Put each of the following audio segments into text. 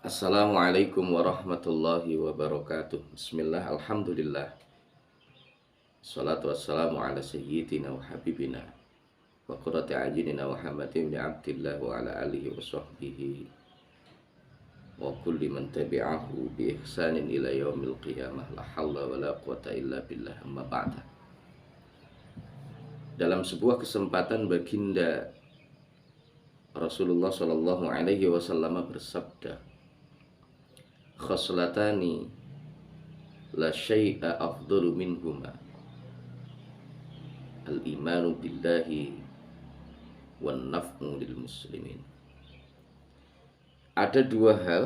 Assalamualaikum warahmatullahi wabarakatuh. Bismillah, alhamdulillah. Salatu wassalamu ala sayyidina wa habibina wa qurrati a'yunina Muhammadin bin Abdillah wa ala alihi wa sahbihi wa kulli man tabi'ahu bi ihsanin ila yaumil qiyamah. La hawla wa la quwata illa billah, amma ba'da. Dalam sebuah kesempatan baginda Rasulullah sallallahu alaihi wasallam bersabda, khoslatani la syai'a afdalu minhuma al-imanu billahi wan naf'u lil muslimin. Ada dua hal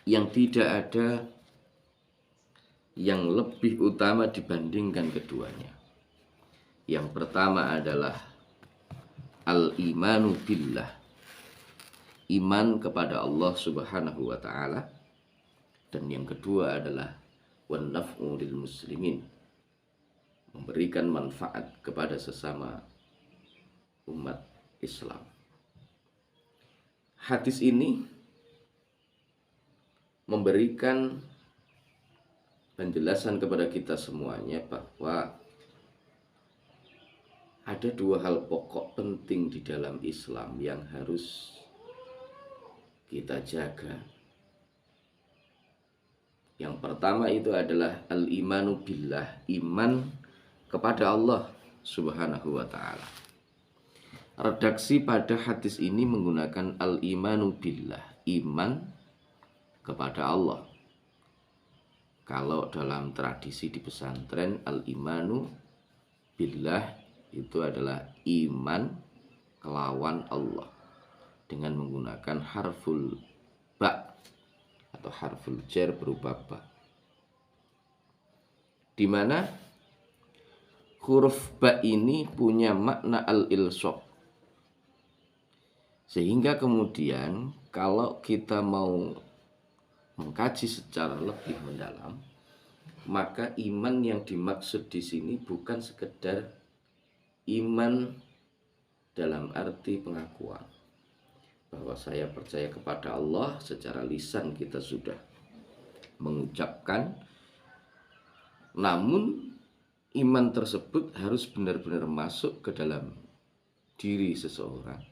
yang tidak ada yang lebih utama dibandingkan keduanya. Yang pertama adalah al-imanu billah, iman kepada Allah Subhanahu wa taala, dan yang kedua adalah wan naf'u lil muslimin, memberikan manfaat kepada sesama umat Islam. Hadis ini memberikan penjelasan kepada kita semuanya bahwa ada dua hal pokok penting di dalam Islam yang harus kita jaga. Yang pertama itu adalah al-imanu billah, iman kepada Allah Subhanahu wa ta'ala. Redaksi pada hadis ini menggunakan al-imanu billah, iman kepada Allah. Kalau dalam tradisi di pesantren, al-imanu billah itu adalah iman kelawan Allah dengan menggunakan harful ba atau harful jar berupa ba, di mana huruf ba ini punya makna al-ilsaq. Sehingga kemudian kalau kita mau mengkaji secara lebih mendalam, maka iman yang dimaksud di sini bukan sekedar iman dalam arti pengakuan bahwa saya percaya kepada Allah, secara lisan kita sudah mengucapkan, namun iman tersebut harus benar-benar masuk ke dalam diri seseorang,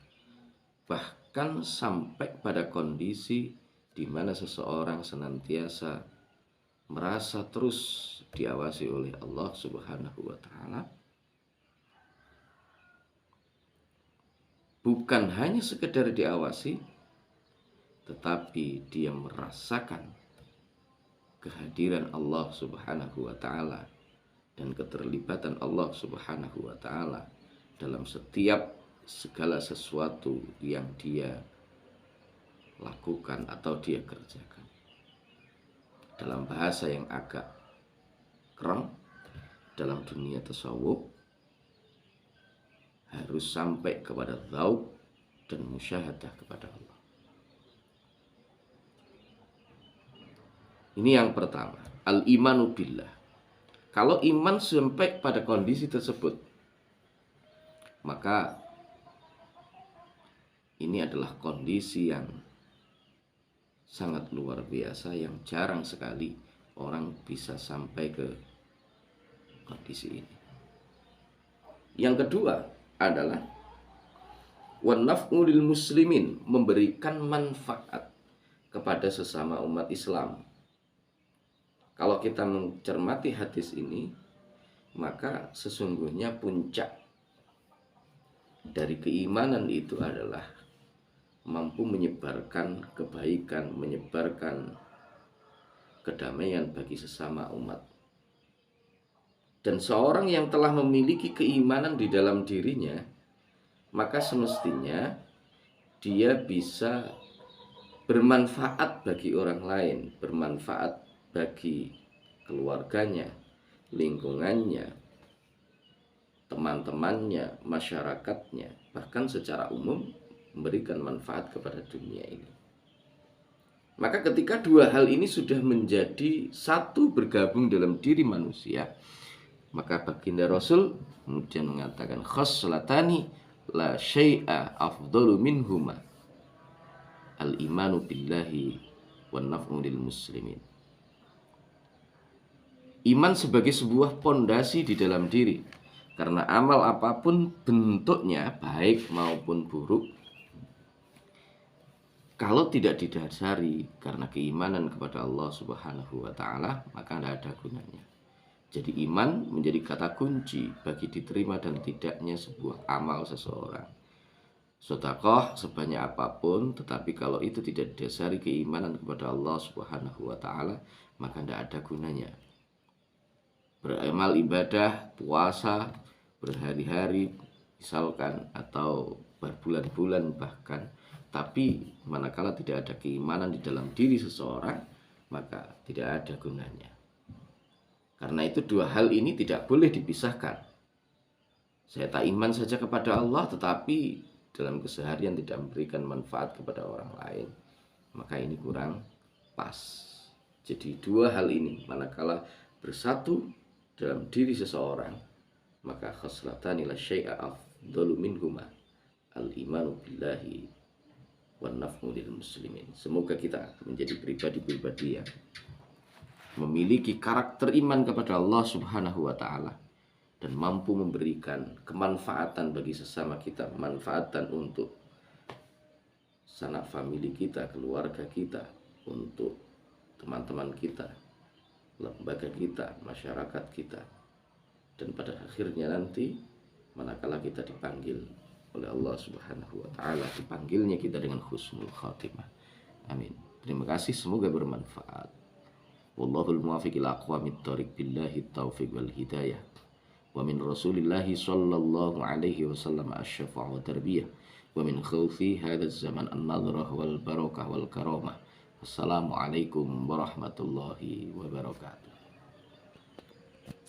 bahkan sampai pada kondisi di mana seseorang senantiasa merasa terus diawasi oleh Allah Subhanahu wa ta'ala. Bukan hanya sekedar diawasi, tetapi dia merasakan kehadiran Allah Subhanahu wa ta'ala dan keterlibatan Allah Subhanahu wa ta'ala dalam setiap segala sesuatu yang dia lakukan atau dia kerjakan. Dalam bahasa yang agak kereng, dalam dunia tasawuf harus sampai kepada dzauq dan musyahadah kepada Allah. Ini yang pertama, al-imanu billah. Kalau iman sampai pada kondisi tersebut, maka ini adalah kondisi yang sangat luar biasa, yang jarang sekali orang bisa sampai ke kondisi ini. Yang kedua adalah wan naf'u lil muslimin, memberikan manfaat kepada sesama umat Islam. Kalau kita mencermati hadis ini, maka sesungguhnya puncak dari keimanan itu adalah mampu menyebarkan kebaikan, menyebarkan kedamaian bagi sesama umat. Dan seorang yang telah memiliki keimanan di dalam dirinya, maka semestinya dia bisa bermanfaat bagi orang lain, bermanfaat bagi keluarganya, lingkungannya, teman-temannya, masyarakatnya, bahkan secara umum memberikan manfaat kepada dunia ini. Maka ketika dua hal ini sudah menjadi satu, bergabung dalam diri manusia, maka baginda Rasul kemudian mengatakan khoslatani la syai'a afdalu minhuma al-imanu billahi wan naf'u lil muslimin. Iman sebagai sebuah pondasi di dalam diri, karena amal apapun bentuknya, baik maupun buruk, kalau tidak didasari karena keimanan kepada Allah Subhanahu wa Ta'ala, maka tidak ada gunanya. Jadi iman menjadi kata kunci bagi diterima dan tidaknya sebuah amal seseorang. Sedekah sebanyak apapun, tetapi kalau itu tidak didasari keimanan kepada Allah Subhanahu wa Ta'ala, maka tidak ada gunanya. Beramal ibadah, puasa, berhari-hari misalkan, atau berbulan-bulan bahkan, tapi manakala tidak ada keimanan di dalam diri seseorang, maka tidak ada gunanya. Karena itu dua hal ini tidak boleh dipisahkan. Saya tak iman saja kepada Allah, tetapi dalam keseharian tidak memberikan manfaat kepada orang lain, maka ini kurang pas. Jadi dua hal ini manakala bersatu dalam diri seseorang, maka khaslatani la syai'a afdalu minhuma al-imanu billahi wan naf'u lil muslimin. Semoga kita menjadi pribadi-pribadi yang memiliki karakter iman kepada Allah Subhanahu wa Ta'ala dan mampu memberikan kemanfaatan bagi sesama kita, manfaatan untuk sanak famili kita, keluarga kita, untuk teman-teman kita, lembaga kita, masyarakat kita, dan pada akhirnya nanti manakala kita dipanggil oleh Allah Subhanahu wa Ta'ala, dipanggilnya kita dengan husnul khatimah. Amin. Terima kasih, semoga bermanfaat. Wallahul muwaffiq ila aqwamit thoriq, billahi taufiq wal hidayah. Wa min Rasulillahi sallallahu alaihi wasallam asy-syafa'ah wa tarbiyah. Wa min khawfi hadzal zaman an-nadrah wal barakah wal karamah. Assalamualaikum warahmatullahi wabarakatuh.